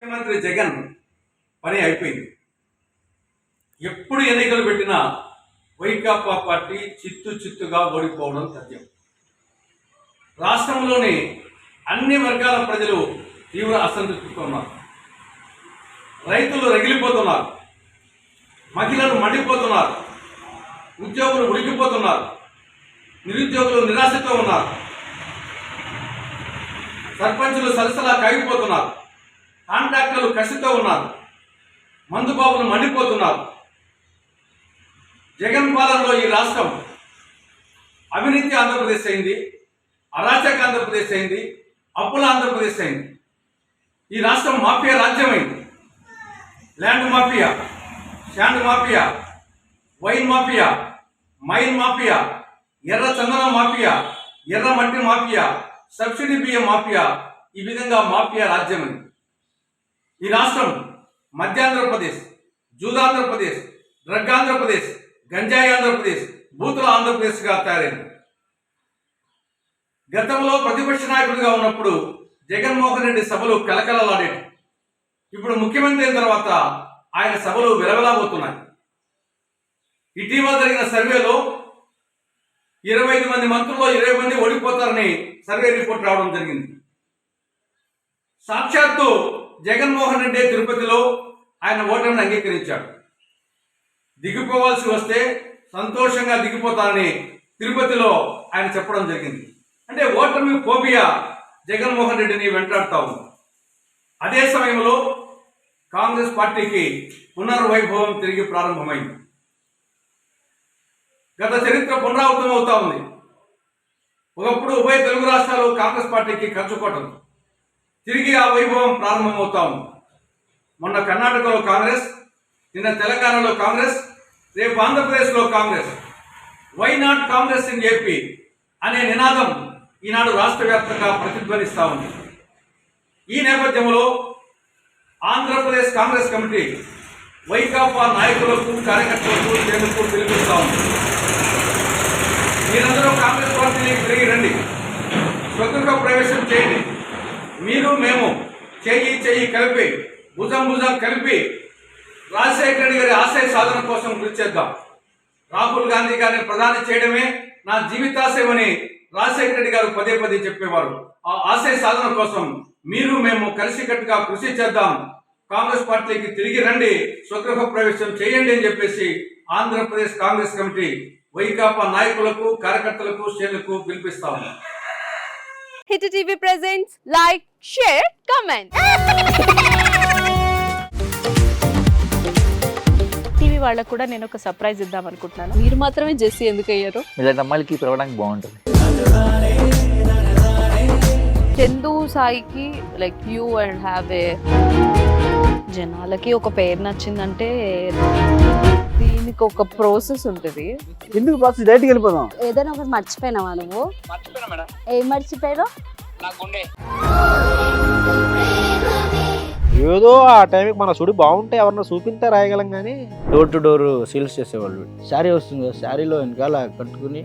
ముఖ్యమంత్రి జగన్ పని అయిపోయింది. ఎప్పుడు ఎన్నికలు పెట్టినా వైకాపా పార్టీ చిత్తుగా ఓడిపోవడం సత్యం. రాష్ట్రంలోని అన్ని వర్గాల ప్రజలు తీవ్ర అసంతృప్తితో ఉన్నారు. రైతులు రగిలిపోతున్నారు, మహిళలు మండిపోతున్నారు, ఉద్యోగులు ఉడికిపోతున్నారు, నిరుద్యోగులు నిరాశతో ఉన్నారు, సర్పంచులు సలసలా కాగిపోతున్నారు, కాంట్రాక్టర్లు కసితో ఉన్నారు, మందుబాబులు మండిపోతున్నారు. జగన్ పాలనలో ఈ రాష్ట్రం అవినీతి ఆంధ్రప్రదేశ్ అయింది, అరాచక ఆంధ్రప్రదేశ్ అయింది, అప్పుల ఆంధ్రప్రదేశ్ అయింది. ఈ రాష్ట్రం మాఫియా రాజ్యమైంది. Land mafia, sand mafia, wine mafia, mine mafia, ఎర్ర చందనం మాఫియా, ఎర్ర మట్టి మాఫియా, సబ్సిడీ బియ్యం మాఫియా, ఈ విధంగా మాఫియా రాజ్యమైంది. ఈ రాష్ట్రం మధ్యాంధ్రప్రదేశ్, జూదాంధ్రప్రదేశ్, డ్రగ్ ఆంధ్రప్రదేశ్, గంజాయి ఆంధ్రప్రదేశ్, బూతుల ఆంధ్రప్రదేశ్గా తయారైంది. గతంలో ప్రతిపక్ష నాయకుడిగా ఉన్నప్పుడు జగన్మోహన్ రెడ్డి సభలు కలకలలాడేవి. ఇప్పుడు ముఖ్యమంత్రి అయిన తర్వాత ఆయన సభలు విలవలాబోతున్నాయి. ఇటీవల జరిగిన సర్వేలో 25 మంది మంత్రుల్లో 20 మంది ఓడిపోతారని సర్వే రిపోర్ట్ రావడం జరిగింది. సాక్షాత్తు జగన్మోహన్ రెడ్డి తిరుపతిలో ఆయన ఓటమిని అంగీకరించాడు. దిగిపోవాల్సి వస్తే సంతోషంగా దిగిపోతానని తిరుపతిలో ఆయన చెప్పడం జరిగింది. అంటే ఓటమి ఫోబియా జగన్మోహన్ రెడ్డిని వెంటాడుతా ఉంది. అదే సమయంలో కాంగ్రెస్ పార్టీకి పునర్వైభవం తిరిగి ప్రారంభమైంది. గత చరిత్ర పునరావృతం అవుతా ఉంది. ఒకప్పుడు ఉభయ తెలుగు రాష్ట్రాలు కాంగ్రెస్ పార్టీకి కంచుకోవటం, తిరిగి ఆ వైభవం ప్రారంభమవుతా ఉంది. మొన్న కర్ణాటకలో కాంగ్రెస్, నిన్న తెలంగాణలో కాంగ్రెస్, రేపు ఆంధ్రప్రదేశ్లో Congress. Why not Congress in AP అనే నినాదం ఈనాడు రాష్ట్ర వ్యాప్తంగా ప్రతిధ్వనిస్తూ ఉంది. ఈ నేపథ్యంలో ఆంధ్రప్రదేశ్ కాంగ్రెస్ కమిటీ వైకాపా నాయకులకు, కార్యకర్తలకు, శ్రేణులకు పిలుపుస్తూ ఉంది. మీరందరూ కాంగ్రెస్ పార్టీకి తిరిగి రండి, స్వతంత్ర ప్రవేశం చేయండి. మీరు మేము చెయ్యి కలిపి, భుజం కలిపి రాజశేఖర రెడ్డి గారి ఆశయ సాధన కోసం కృషి చేద్దాం. రాహుల్ గాంధీ గారిని ప్రధాని చేయడమే నా జీవితాశయమని రాజశేఖర రెడ్డి గారు పదే చెప్పేవారు. ఆ ఆశయ సాధన కోసం మీరు మేము కలిసికట్టుగా కృషి చేద్దాం. కాంగ్రెస్ పార్టీకి తిరిగి రండి, స్వగృహ ప్రవేశం చేయండి అని చెప్పేసి ఆంధ్రప్రదేశ్ కాంగ్రెస్ కమిటీ వైకాపా నాయకులకు, కార్యకర్తలకు, శ్రేణులకు పిలిపిస్తా ఉంది. Hit TV presents like, share, comment. TV వాళ్ళకు కూడా నేను ఒక సర్ప్రైజ్ ఇద్దాం అనుకుంటున్నాను. మీరు మాత్రమే జెస్సీ ఎందుకు అయ్యారు? ఇలాంటి అమ్మాయిలకి పిలవడానికి బాగుంటుంది. చందు సాయికి like you and have a జనాలకి ఒక పేరు నచ్చిందంటే దీనికి ఒక ప్రాసెస్ ఉంటుంది. ఎందుకు ప్రాసెస్? డైరెక్ట్‌గా వెళ్ళిపోదాం. ఏదైనా ఒకటి మర్చిపోయినావా నువ్వు? మర్చిపోయినా మేడం. ఏం మర్చిపోయారు? నా గుండె. ఏదో ఆ టైంకి మన సుడి బాగుంటే ఎవరన్నా చూపిస్తే రాయగలం కానీ డోర్ టు డోర్ సేల్స్ చేసేవాళ్ళు. శారీ వస్తుంది, శారీలో వెనకాల కట్టుకుని